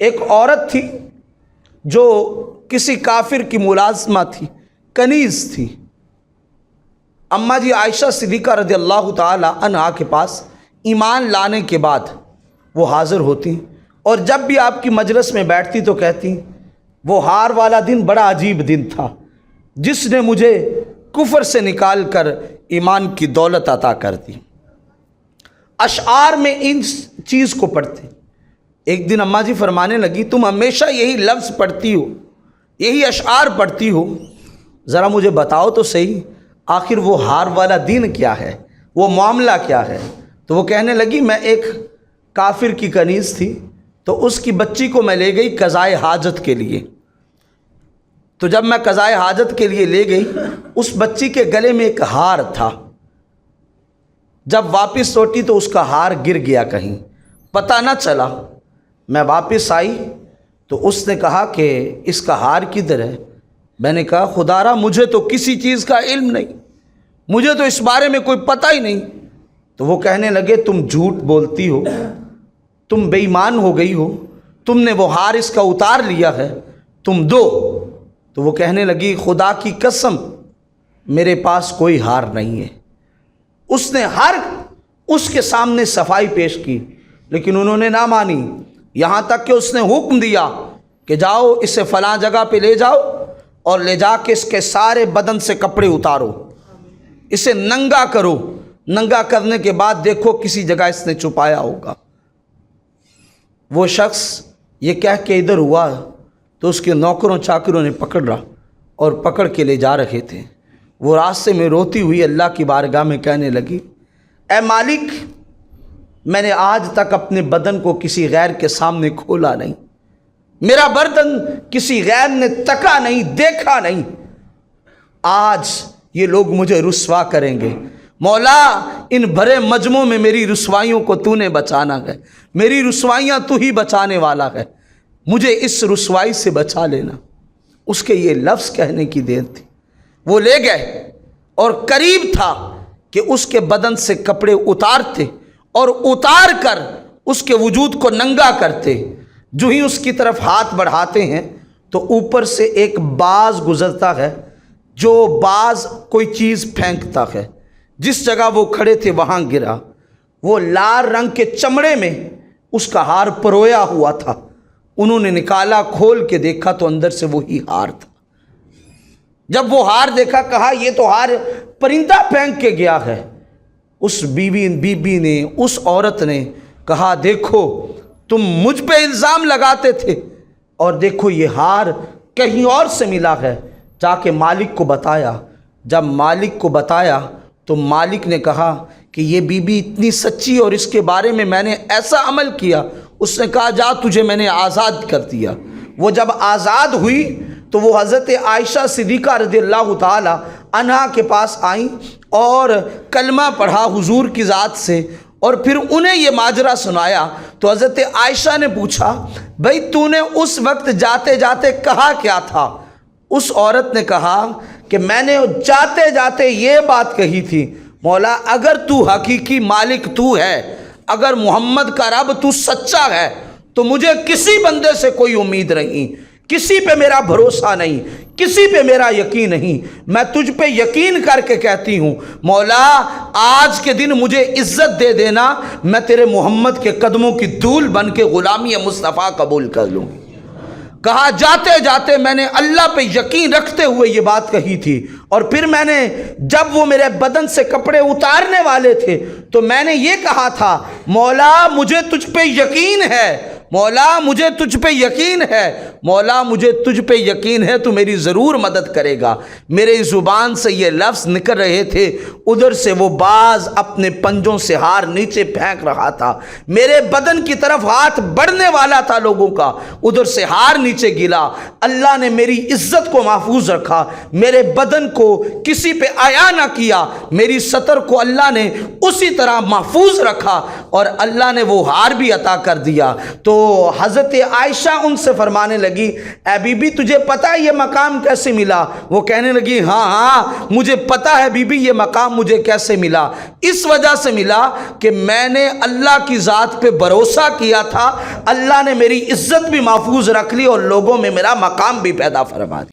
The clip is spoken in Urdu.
ایک عورت تھی جو کسی کافر کی ملازمہ تھی، کنیز تھی۔ اماں جی عائشہ صدیقہ رضی اللہ تعالی عنہا کے پاس ایمان لانے کے بعد وہ حاضر ہوتی، اور جب بھی آپ کی مجلس میں بیٹھتی تو کہتی وہ ہار والا دن بڑا عجیب دن تھا جس نے مجھے کفر سے نکال کر ایمان کی دولت عطا کر دی۔ اشعار میں ان چیز کو پڑھتے۔ ایک دن اماں جی فرمانے لگی تم ہمیشہ یہی لفظ پڑھتی ہو، یہی اشعار پڑھتی ہو، ذرا مجھے بتاؤ تو صحیح آخر وہ ہار والا دین کیا ہے، وہ معاملہ کیا ہے؟ تو وہ کہنے لگی میں ایک کافر کی کنیز تھی، تو اس کی بچی کو میں لے گئی قضائے حاجت کے لیے۔ تو جب میں قضائے حاجت کے لیے لے گئی، اس بچی کے گلے میں ایک ہار تھا۔ جب واپس لوٹی تو اس کا ہار گر گیا، کہیں پتہ نہ چلا۔ میں واپس آئی تو اس نے کہا کہ اس کا ہار کدھر ہے؟ میں نے کہا خدا را مجھے تو کسی چیز کا علم نہیں، مجھے تو اس بارے میں کوئی پتہ ہی نہیں۔ تو وہ کہنے لگے تم جھوٹ بولتی ہو، تم بے ایمان ہو گئی ہو، تم نے وہ ہار اس کا اتار لیا ہے، تم دو۔ تو وہ کہنے لگی خدا کی قسم میرے پاس کوئی ہار نہیں ہے۔ اس نے ہر اس کے سامنے صفائی پیش کی، لیکن انہوں نے نہ مانی، یہاں تک کہ اس نے حکم دیا کہ جاؤ اسے فلاں جگہ پہ لے جاؤ اور لے جا کے اس کے سارے بدن سے کپڑے اتارو، اسے ننگا کرو، ننگا کرنے کے بعد دیکھو کسی جگہ اس نے چھپایا ہوگا۔ وہ شخص یہ کہہ کے ادھر ہوا تو اس کے نوکروں چاکروں نے پکڑا اور پکڑ کے لے جا رہے تھے۔ وہ راستے میں روتی ہوئی اللہ کی بارگاہ میں کہنے لگی اے مالک، میں نے آج تک اپنے بدن کو کسی غیر کے سامنے کھولا نہیں، میرا بدن کسی غیر نے تکا نہیں، دیکھا نہیں، آج یہ لوگ مجھے رسوا کریں گے۔ مولا ان بھرے مجمع میں میری رسوائیوں کو تو نے بچانا ہے، میری رسوائیاں تو ہی بچانے والا ہے، مجھے اس رسوائی سے بچا لینا۔ اس کے یہ لفظ کہنے کی دیر تھی۔ وہ لے گئے اور قریب تھا کہ اس کے بدن سے کپڑے اتارتے اور اتار کر اس کے وجود کو ننگا کرتے۔ جو ہی اس کی طرف ہاتھ بڑھاتے ہیں تو اوپر سے ایک باز گزرتا ہے، جو باز کوئی چیز پھینکتا ہے۔ جس جگہ وہ کھڑے تھے وہاں گرا۔ وہ لال رنگ کے چمڑے میں اس کا ہار پرویا ہوا تھا۔ انہوں نے نکالا، کھول کے دیکھا تو اندر سے وہی ہار تھا۔ جب وہ ہار دیکھا کہا یہ تو ہار پرندہ پھینک کے گیا ہے۔ اس بی بی نے، اس عورت نے کہا دیکھو تم مجھ پہ الزام لگاتے تھے اور دیکھو یہ ہار کہیں اور سے ملا ہے۔ جا کے مالک کو بتایا۔ جب مالک کو بتایا تو مالک نے کہا کہ یہ بی بی اتنی سچی اور اس کے بارے میں نے ایسا عمل کیا۔ اس نے کہا جا تجھے میں نے آزاد کر دیا۔ وہ جب آزاد ہوئی تو وہ حضرت عائشہ صدیقہ رضی اللہ تعالی عنہا کے پاس آئیں اور کلمہ پڑھا حضور کی ذات سے، اور پھر انہیں یہ ماجرا سنایا۔ تو حضرت عائشہ نے پوچھا بھئی تو نے اس وقت جاتے جاتے کہا کیا تھا؟ اس عورت نے کہا کہ میں نے جاتے جاتے یہ بات کہی تھی مولا اگر تو حقیقی مالک تو ہے، اگر محمد کا رب تو سچا ہے تو مجھے کسی بندے سے کوئی امید نہیں، کسی پہ میرا بھروسہ نہیں، کسی پہ میرا یقین نہیں۔ میں تجھ پہ یقین کر کے کہتی ہوں مولا آج کے دن مجھے عزت دے دینا، میں تیرے محمد کے قدموں کی دھول بن کے غلامی مصطفیٰ قبول کر لوں گی۔ کہا جاتے جاتے میں نے اللہ پہ یقین رکھتے ہوئے یہ بات کہی تھی، اور پھر میں نے جب وہ میرے بدن سے کپڑے اتارنے والے تھے تو میں نے یہ کہا تھا مولا مجھے تجھ پہ یقین ہے، مولا مجھے تجھ پہ یقین ہے، مولا مجھے تجھ پہ یقین ہے تو میری ضرور مدد کرے گا۔ میرے زبان سے یہ لفظ نکل رہے تھے، ادھر سے وہ باز اپنے پنجوں سے ہار نیچے پھینک رہا تھا۔ میرے بدن کی طرف ہاتھ بڑھنے والا تھا لوگوں کا، ادھر سے ہار نیچے گلا۔ اللہ نے میری عزت کو محفوظ رکھا، میرے بدن کو کسی پہ آیا نہ کیا، میری سطر کو اللہ نے اسی طرح محفوظ رکھا، اور اللہ نے وہ ہار بھی عطا کر دیا۔ تو تو حضرت عائشہ ان سے فرمانے لگی اے بی بی تجھے پتہ ہے یہ مقام کیسے ملا؟ وہ کہنے لگی ہاں مجھے پتہ ہے بی بی یہ مقام مجھے کیسے ملا، اس وجہ سے ملا کہ میں نے اللہ کی ذات پہ بھروسہ کیا تھا، اللہ نے میری عزت بھی محفوظ رکھ لی اور لوگوں میں میرا مقام بھی پیدا فرما دیا۔